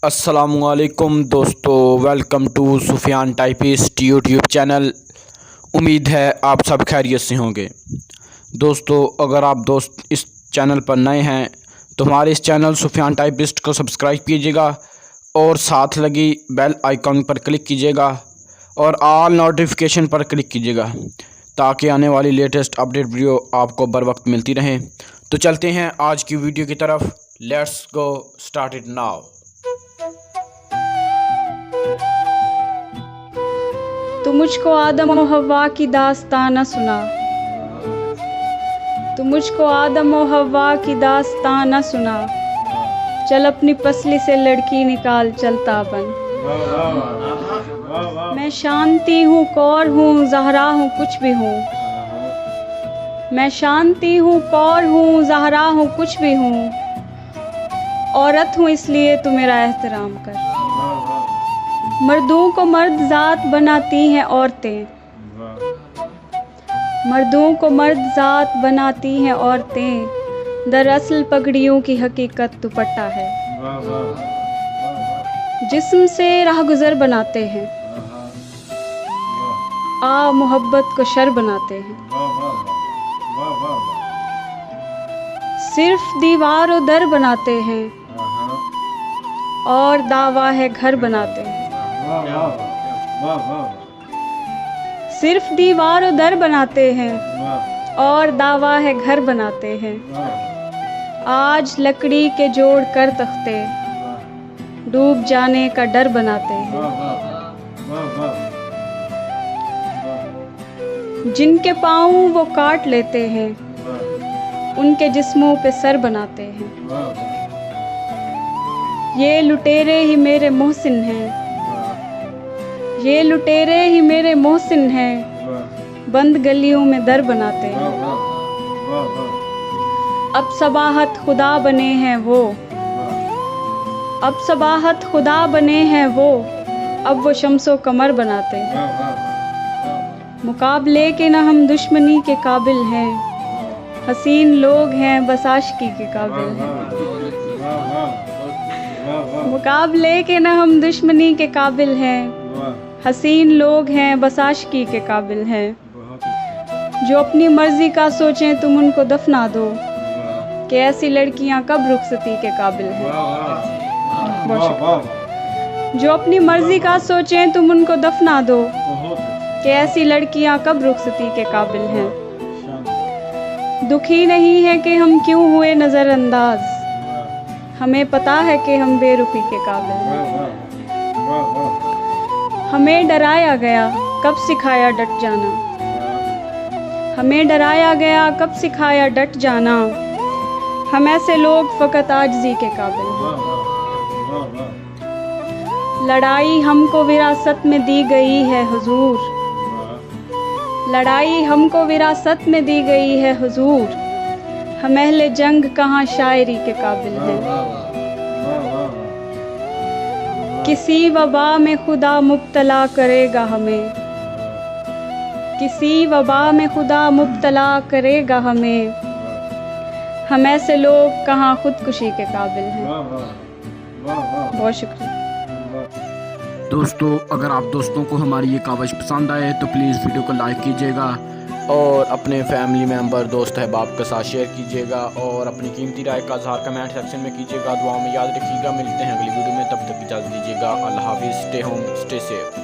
अस्सलामुअलैकुम दोस्तों, welcome to Sufiyan typist YouTube channel. उम्मीद है आप सब खैरियत से होंगे। दोस्तों, अगर आप दोस्त इस चैनल पर नए हैं तो हमारे इस चैनल सुफियान टाइपिस्ट को सब्सक्राइब कीजिएगा और साथ लगी बेल आइकॉन पर क्लिक कीजिएगा और ऑल नोटिफिकेशन पर क्लिक कीजिएगा ताकि आने वाली लेटेस्ट अपडेट वीडियो आपको बर वक्त मिलती रहे। तो चलते हैं आज की वीडियो की तरफ। Let's go start it now. तू मुझको आदम और हव्वा की दास्तान न सुना, तू मुझको आदम और हव्वा की दास्तान न सुना। चल अपनी पसली से लड़की निकाल, चलता बन। मैं शांति हूँ, कौर हूँ, ज़हरा हूँ, कुछ भी हूँ। मैं शांति हूँ, कौर हूँ, ज़हरा हूँ, कुछ भी हूँ। औरत हूँ इसलिए तू मेरा एहतराम कर। मर्दों को मर्द ज़ात बनाती हैं औरतें, मर्दों को मर्द ज़ात बनाती हैं औरतें। दरअसल पगड़ियों की हकीकत दुपट्टा है। जिस्म से राहगुज़र बनाते हैं, आ मोहब्बत को शर बनाते हैं। सिर्फ दीवार और दर बनाते हैं और दावा है घर बनाते हैं। सिर्फ दीवार और दर बनाते हैं और दावा है घर बनाते हैं। आज लकड़ी के जोड़ कर तख्ते डूब जाने का डर बनाते हैं। जिनके पाँव वो काट लेते हैं उनके जिस्मों पे सर बनाते हैं। ये लुटेरे ही मेरे मोहसिन हैं, ये लुटेरे ही मेरे मोहसिन हैं। बंद गलियों में दर बनाते हैं। अब सबाहत खुदा बने हैं वो, अब सबाहत खुदा बने हैं वो। अब वो शम्सो कमर बनाते हैं। मुकाबले के न हम दुश्मनी के काबिल हैं। हसीन लोग हैं बस आशिकी के काबिल हैं। मुकाबले के न हम दुश्मनी के काबिल हैं। हसीन लोग हैं बस आशिकी के काबिल हैं। जो अपनी मर्जी का सोचें तुम उनको दफना दो, कि ऐसी लड़कियां कब रुखसती के काबिल हैं। जो अपनी मर्जी का सोचें तुम उनको दफना दो, कि ऐसी लड़कियां कब रुखसती के काबिल हैं। दुखी नहीं है कि हम क्यों हुए नज़रअंदाज, हमें पता है कि हम बेरुखी के काबिल हैं। हमें डराया गया कब सिखाया डट जाना, हमें डराया गया कब सिखाया डट जाना। हम ऐसे लोग फ़कत आजिज़ी के काबिल हैं। लड़ाई हमको विरासत में दी गई है हुजूर, लड़ाई हमको विरासत में दी गई है हुजूर। हम अहले जंग कहाँ शायरी के काबिल हैं। किसी वबा में खुदा मुब्तला करेगा हमें, किसी वबा में खुदा मुब्तला करेगा हमें। हम ऐसे लोग कहाँ खुदकुशी के काबिल हैं। बहुत शुक्रिया दोस्तों, अगर आप दोस्तों को हमारी ये कावश पसंद आए तो प्लीज़ वीडियो को लाइक कीजिएगा और अपने फैमिली मेम्बर दोस्त अहबाब के साथ शेयर कीजिएगा और अपनी कीमती राय का इज़हार कमेंट सेक्शन में कीजिएगा। दुआ में याद रखिएगा। मिलते हैं अगली वीडियो में, तब तक इजाज़त दीजिएगा। अल्लाह हाफिज़। Stay home, stay safe.